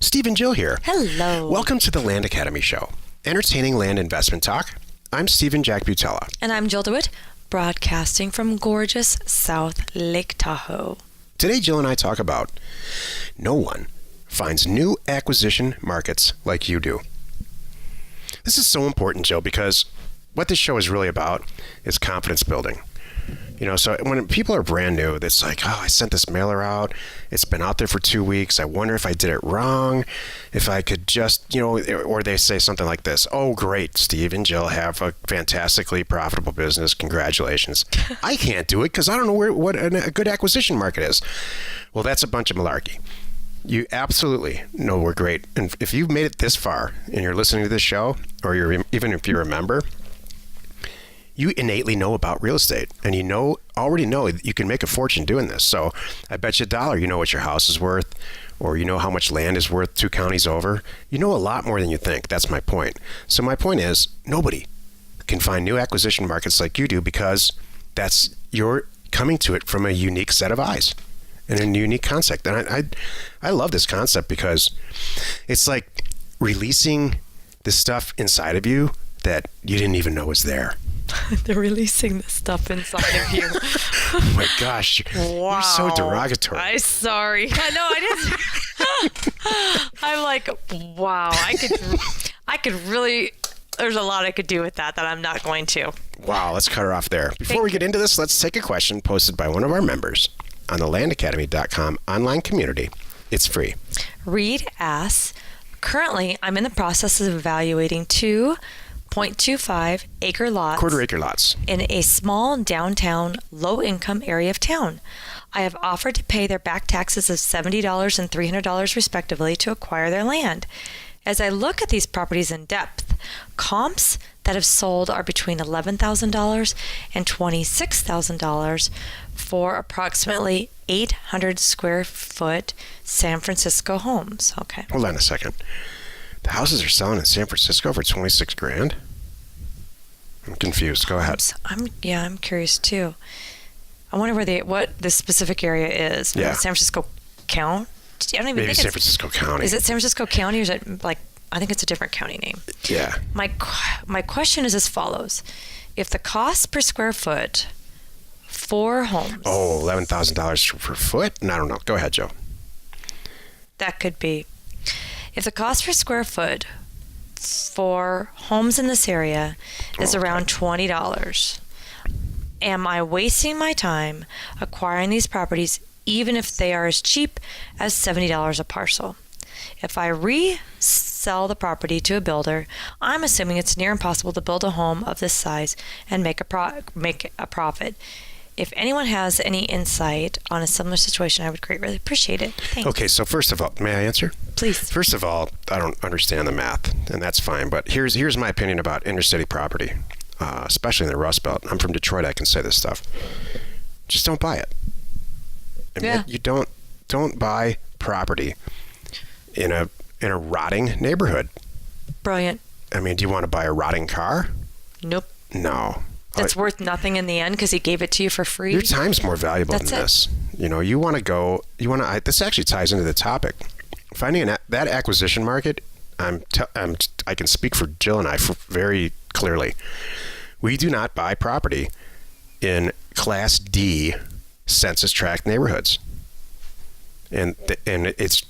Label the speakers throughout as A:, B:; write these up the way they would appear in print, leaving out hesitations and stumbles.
A: Steve and Jill here.
B: Hello.
A: Welcome to the Land Academy Show, entertaining land investment talk. I'm Stephen Jack Butella.
B: And I'm Jill DeWitt, broadcasting from gorgeous South Lake Tahoe.
A: Today, Jill and I talk about no one finds new acquisition markets like you do. This is so important, Jill, because what this show is really about is confidence building. You know, so when people are brand new, it's like, oh, I sent this mailer out. It's been out there for 2 weeks. I wonder if I did it wrong. If I could just, or they say something like this. Oh, great, Steve and Jill have a fantastically profitable business. Congratulations. I can't do it because I don't know what a good acquisition market is. Well, that's a bunch of malarkey. You absolutely know we're great. And if you've made it this far and you're listening to this show, or even if you're a member, you innately know about real estate, and already know that you can make a fortune doing this. So I bet you $1 you know what your house is worth, or you know how much land is worth 2 counties over. You know a lot more than you think. That's my point. So my point is, nobody can find new acquisition markets like you do, because you're coming to it from a unique set of eyes and a unique concept. And I love this concept because it's like releasing the stuff inside of you that you didn't even know was there.
B: They're releasing the stuff inside of you.
A: Oh my gosh.
B: Wow.
A: You're so derogatory.
B: I'm sorry. I know, I didn't. I'm like, wow. I could really, there's a lot I could do with that I'm not going to.
A: Wow, let's cut her off there. Before we get into this, let's take a question posted by one of our members on the landacademy.com online community. It's free.
B: Reed asks, currently I'm in the process of evaluating 2.25 acre lots.
A: Quarter acre lots.
B: In a small downtown, low-income area of town. I have offered to pay their back taxes of $70 and $300 respectively to acquire their land. As I look at these properties in depth, comps that have sold are between $11,000 and $26,000 for approximately 800 square foot San Francisco homes. Okay.
A: Hold on a second. The houses are selling in San Francisco for $26,000? I'm confused. Go ahead.
B: I'm curious too. I wonder what the specific area is.
A: Yeah.
B: San Francisco County? I don't even
A: Maybe
B: think
A: San Francisco County.
B: Is it San Francisco County, or is it I think it's a different county name.
A: Yeah.
B: My question is as follows. If the cost per square foot for homes.
A: Oh, $11,000 per foot? No, I don't know. Go ahead, Joe.
B: That could be. If the cost per square foot for homes in this area is around $20, am I wasting my time acquiring these properties even if they are as cheap as $70 a parcel? If I resell the property to a builder, I'm assuming it's near impossible to build a home of this size and make a profit. If anyone has any insight on a similar situation, I would greatly appreciate it. Thanks.
A: Okay, so first of all, may I answer?
B: Please.
A: First of all, I don't understand the math, and that's fine. But here's my opinion about inner-city property, especially in the Rust Belt. I'm from Detroit. I can say this stuff. Just don't buy it. I mean, you don't buy property in a rotting neighborhood.
B: Brilliant.
A: I mean, do you want to buy a rotting car?
B: Nope.
A: No.
B: That's worth nothing in the end because he gave it to you for free.
A: Your time's more valuable
B: That's
A: than this. You want to this actually ties into the topic. Finding that acquisition market, I can speak for Jill and I very clearly. We do not buy property in Class D census tract neighborhoods. And it's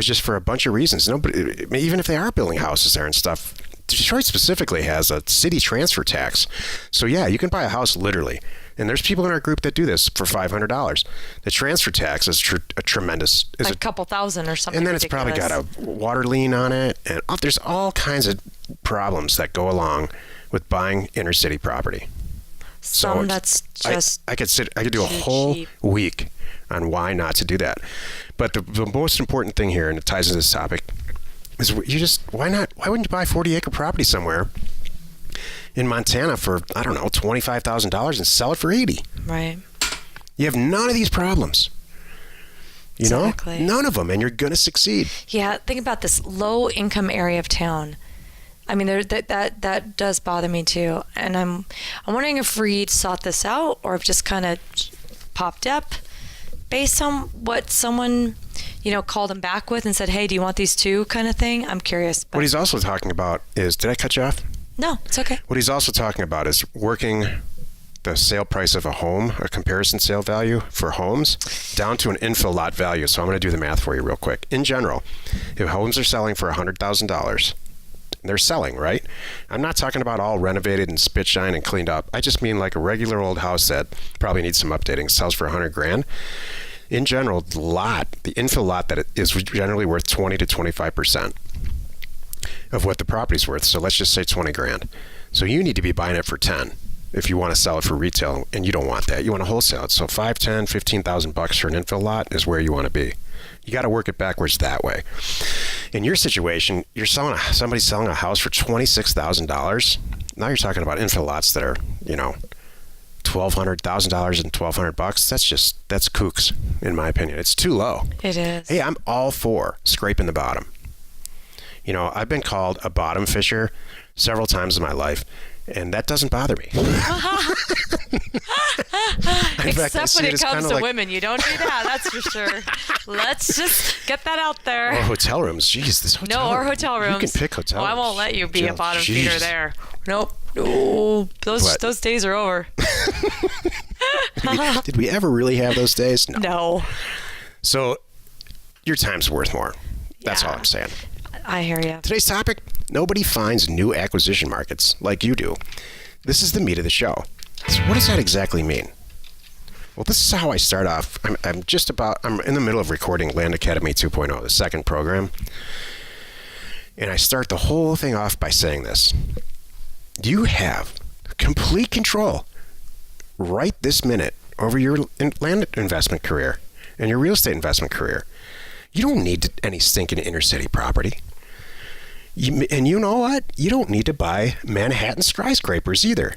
A: just for a bunch of reasons. Nobody, even if they are building houses there and stuff, Detroit specifically has a city transfer tax. So yeah, you can buy a house literally. And there's people in our group that do this for $500. The transfer tax is a tremendous.
B: Like a couple thousand or something.
A: And then
B: ridiculous.
A: It's probably got a water lien on it. And there's all kinds of problems that go along with buying inner city property.
B: That's just
A: I could do a whole week on why not to do that. But the most important thing here, and it ties into this topic, is why wouldn't you buy 40-acre property somewhere in Montana for, I don't know, $25,000 and sell it for $80,000?
B: Right.
A: You have none of these problems. You know? None of them, and you're going to succeed.
B: Yeah, think about this low-income area of town. I mean, that does bother me too. And I'm wondering if Reed sought this out or if just kind of popped up. based on what someone, called him back with and said, hey, do you want these too, kind of thing? I'm curious.
A: What he's also talking about is, did I cut you off?
B: No, it's okay.
A: What he's also talking about is working the sale price of a home, a comparison sale value for homes, down to an infill lot value. So I'm going to do the math for you real quick. In general, if homes are selling for $100,000, they're selling, right? I'm not talking about all renovated and spit shine and cleaned up. I just mean like a regular old house that probably needs some updating, sells for $100,000. In general, the infill lot that is generally worth 20 to 25% of what the property's worth. So let's just say $20,000. So you need to be buying it for 10 if you want to sell it for retail, and you don't want that. You want to wholesale it. So $5,000, $10,000, $15,000 for an infill lot is where you want to be. You got to work it backwards that way. In your situation, somebody's selling a house for $26,000. Now you're talking about infill lots that are, $1,200, $1,000 and $1,200. That's kooks, in my opinion. It's too low.
B: It is.
A: Hey, I'm all for scraping the bottom. I've been called a bottom fisher several times in my life, and that doesn't bother me.
B: Except when it comes to women. You don't do that, that's for sure. Let's just get that out there.
A: Or hotel rooms. Jeez, this hotel room.
B: No, or hotel rooms.
A: You can pick hotel rooms.
B: I won't let you be a bottom feeder
A: Jeez.
B: there. Nope. Oh, those days are over.
A: Did we ever really have those days?
B: No.
A: So your time's worth more. That's
B: Yeah.
A: all I'm saying.
B: I hear you.
A: Today's topic, nobody finds new acquisition markets like you do. This is the meat of the show. So what does that exactly mean? Well, this is how I start off. I'm in the middle of recording Land Academy 2.0, the second program. And I start the whole thing off by saying this. You have complete control right this minute over your land investment career and your real estate investment career. You don't need any stinking inner city property. And you know what? You don't need to buy Manhattan skyscrapers either.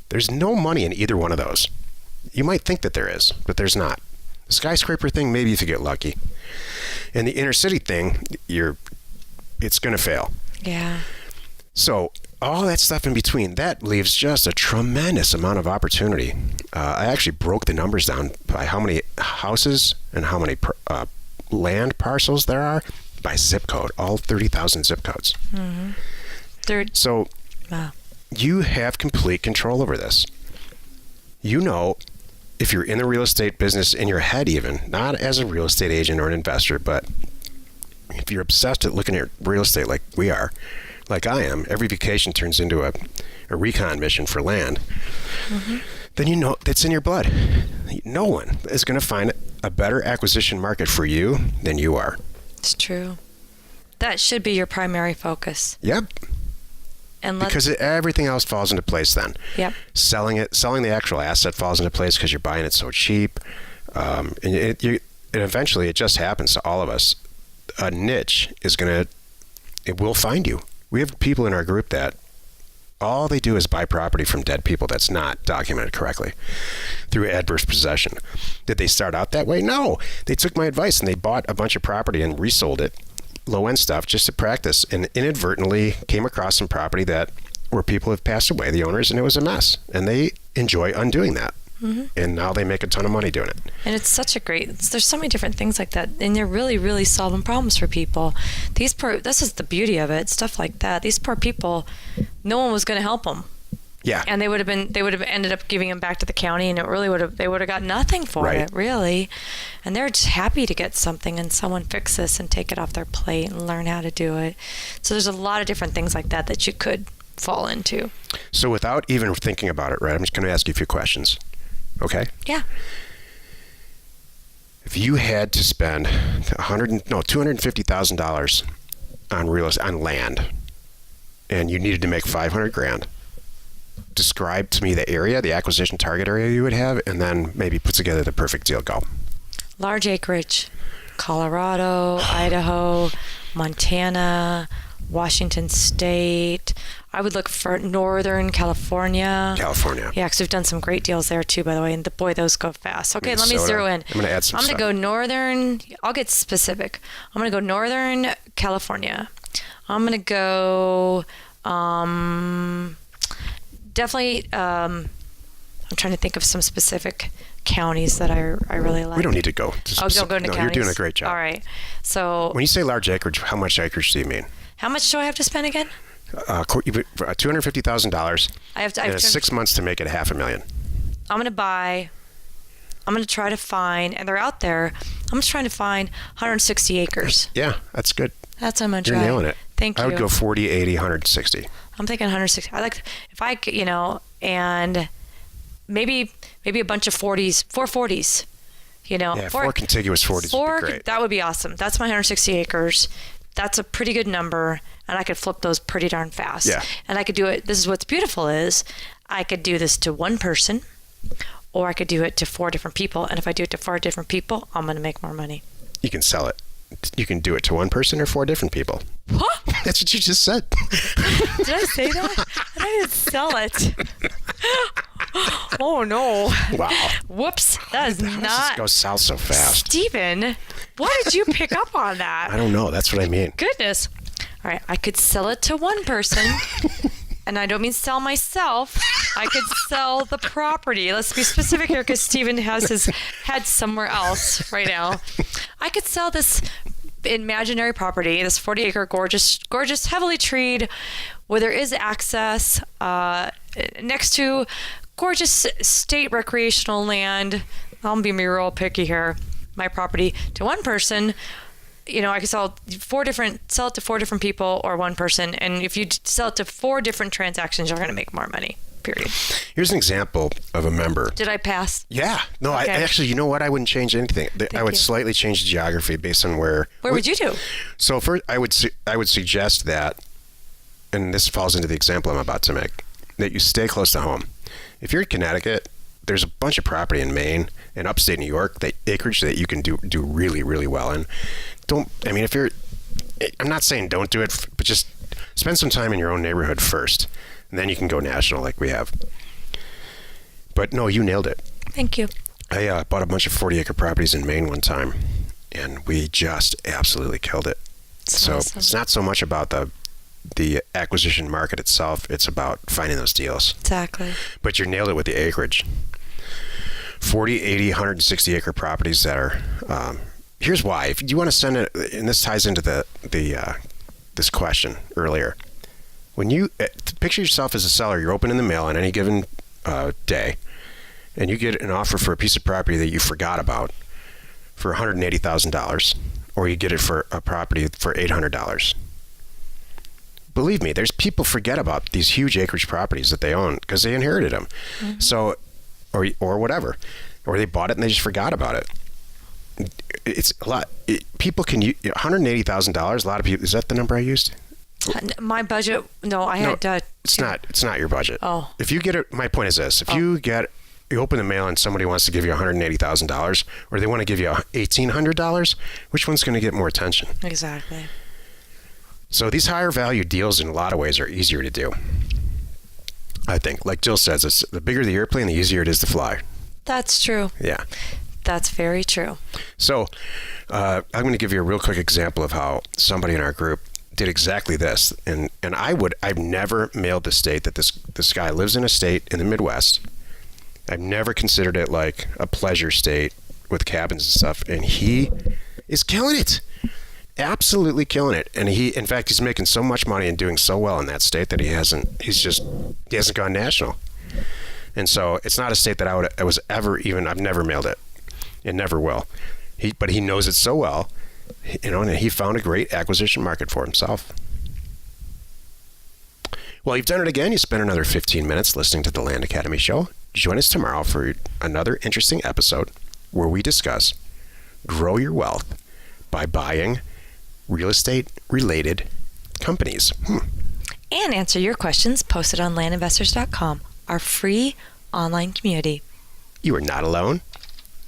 A: There's no money in either one of those. You might think that there is, but there's not. The skyscraper thing, maybe if you get lucky. And the inner city thing, it's going to fail.
B: Yeah.
A: So all that stuff in between, that leaves just a tremendous amount of opportunity. I actually broke the numbers down by how many houses and how many land parcels there are by zip code, all 30,000 zip codes.
B: Mm-hmm.
A: So
B: Wow.
A: You have complete control over this. If you're in the real estate business in your head even, not as a real estate agent or an investor, but if you're obsessed at looking at real estate like we are, like I am, every vacation turns into a recon mission for land, then it's in your blood. No one is going to find a better acquisition market for you than you are.
B: It's true. That should be your primary focus.
A: Yep. Because everything else falls into place then.
B: Yep.
A: Selling the actual asset falls into place because you're buying it so cheap. And eventually it just happens to all of us. A niche it will find you. We have people in our group that all they do is buy property from dead people that's not documented correctly through adverse possession. Did they start out that way? No. They took my advice and they bought a bunch of property and resold it, low-end stuff, just to practice, and inadvertently came across some property where people have passed away, the owners, and it was a mess. And they enjoy undoing that. Mm-hmm. And now they make a ton of money doing it. And
B: it's such a there's so many different things like that, and they're really, really solving problems for people. This is the beauty of it, stuff like that. These poor people, no one was going to help them.
A: Yeah.
B: And they would have ended up giving them back to the county, and they would have got nothing for it, really. And they're just happy to get something and someone fix this and take it off their plate and learn how to do it. So there's a lot of different things like that you could fall into. So without even thinking about it, right, I'm just going to ask you a few questions. Okay? Yeah. If you had to spend $250,000 on land, and you needed to make $500,000, describe to me the area, the acquisition target area you would have, and then maybe put together the perfect deal. Go. Large acreage, Colorado, Idaho, Montana, Washington State. I would look for Northern California. Yeah, because we've done some great deals there too, by the way. And those go fast. Okay, Minnesota. Let me zero in. I'm going to add some stuff. I'm going to go Northern. I'll get specific. I'm going to go Northern California. I'm going to go definitely. I'm trying to think of some specific counties that I really like.
A: We don't need to go.
B: I'll go into
A: no,
B: counties.
A: You're doing a great job.
B: All right. So
A: when you say large acreage, how much acreage do you mean?
B: how much do I have to spend again?
A: $250,000.
B: I have to.
A: And 6 months to make it $500,000.
B: I'm going to try to find, and they're out there. I'm just trying to find 160 acres.
A: Yeah, that's good.
B: That's what I'm going to
A: You're
B: try.
A: nailing it.
B: Thank you.
A: I would go 40, 80, 160.
B: I'm thinking 160. I like if I could, and maybe a bunch of 40s, 440s.
A: Yeah, 4 contiguous 40s would be great.
B: That would be awesome. That's my 160 acres. That's a pretty good number, and I could flip those pretty darn fast.
A: Yeah.
B: And I could do it. This is what's beautiful is I could do this to one person, or I could do it to 4 different people. And if I do it to 4 different people, I'm going to make more money.
A: You can sell it. You can do it to one person or 4 different people.
B: What?
A: That's what you just said.
B: Did I say that? I didn't sell it. Oh, no.
A: Wow.
B: Whoops. That is
A: How does
B: not.
A: this go south so fast?
B: Stephen, why did you pick up on that?
A: I don't know. That's what I mean.
B: Goodness. All right. I could sell it to one person. And I don't mean sell myself. I could sell the property. Let's be specific here because Stephen has his head somewhere else right now. I could sell this imaginary property, this 40-acre gorgeous, heavily treed, where there is access next to gorgeous state recreational land. I'll be real picky here. My property to one person. I could sell it to 4 different people or one person. And if you sell it to 4 different transactions, you're going to make more money, period.
A: Here's an example of a member.
B: Did I pass?
A: Yeah. No,
B: Okay.
A: I actually, you know what? I wouldn't change anything. I would slightly change the geography based on where.
B: Where would you do?
A: So first, I would suggest that, and this falls into the example I'm about to make, that you stay close to home. If you're in Connecticut, there's a bunch of property in Maine and upstate New York, that acreage that you can do really, really well in. I'm not saying don't do it, but just spend some time in your own neighborhood first, and then you can go national like we have. But no, you nailed it.
B: Thank you.
A: I bought a bunch of 40-acre properties in Maine one time, and we just absolutely killed it. So
B: awesome.
A: It's not so much about the acquisition market itself, it's about finding those deals.
B: Exactly.
A: But you nailed it with the acreage. 40, 80, 160-acre properties that are... here's why. If you want to send it, and this ties into this question earlier. When you picture yourself as a seller, you're opening the mail on any given day, and you get an offer for a piece of property that you forgot about for $180,000, or you get it for a property for $800. Believe me, there's people forget about these huge acreage properties that they own because they inherited them. Mm-hmm. So, or whatever, or they bought it and they just forgot about it. It's a lot. People can use $180,000. A lot of people. Is that the number I used?
B: My budget. No, I had.
A: It's not. It's not your budget.
B: Oh.
A: If you get it, my point is this: if you open the mail and somebody wants to give you $180,000, or they want to give you $1,800, which one's going to get more attention?
B: Exactly.
A: So these higher value deals, in a lot of ways, are easier to do. I think, like Jill says, it's the bigger the airplane, the easier it is to fly. That's
B: true.
A: Yeah.
B: That's very true.
A: So I'm going to give you a real quick example of how somebody in our group did exactly this. And I've never mailed the state that this guy lives in a state in the Midwest. I've never considered it like a pleasure state with cabins and stuff. And he is killing it. Absolutely killing it. And in fact, he's making so much money and doing so well in that state that he hasn't gone national. And so it's not a state that I've never mailed it. It never will. But he knows it so well, and he found a great acquisition market for himself. Well, you've done it again. You spent another 15 minutes listening to the Land Academy Show. Join us tomorrow for another interesting episode where we discuss grow your wealth by buying real estate-related companies.
B: And answer your questions posted on landinvestors.com, our free online community.
A: You are not alone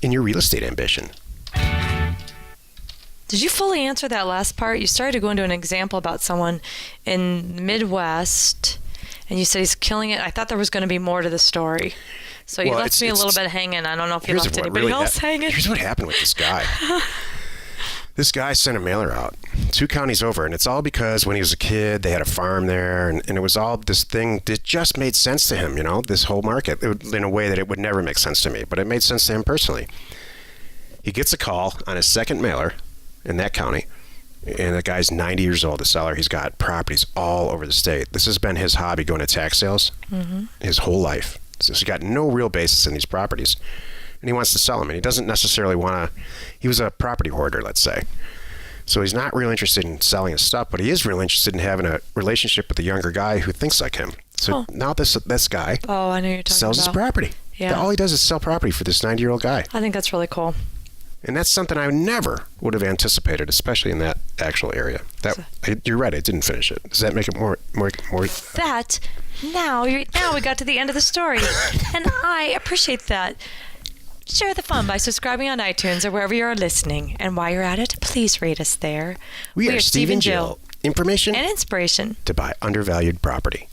A: in your real estate ambition.
B: Did you fully answer that last part? You started to go into an example about someone in the Midwest, and you said he's killing it. I thought there was going to be more to the story. So you left me a little bit hanging. I don't know if you left anybody else hanging.
A: Here's what happened with this guy. This guy sent a mailer out 2 counties over, and it's all because when he was a kid, they had a farm there, and it was all this thing that just made sense to him, this whole market, in a way that it would never make sense to me, but it made sense to him personally. He gets a call on his second mailer in that county, and the guy's 90 years old, the seller. He's got properties all over the state. This has been his hobby, going to tax sales his whole life. So he's got no real basis in these properties. And he wants to sell them, and he doesn't necessarily want to. He was a property hoarder, let's say. So he's not really interested in selling his stuff, but he is really interested in having a relationship with a younger guy who thinks like him. So now this guy
B: I know you're talking
A: sells
B: about.
A: his property.
B: Yeah.
A: All he does is sell property for this 90-year-old guy.
B: I think that's really cool.
A: And that's something I never would have anticipated, especially in that actual area. You're right, I didn't finish it. Does that make it more?
B: Now we got to the end of the story, and I appreciate that. Share the fun by subscribing on iTunes or wherever you're listening. And while you're at it, please rate us there.
A: We are Steve and Jill. Information
B: and inspiration
A: to buy undervalued property.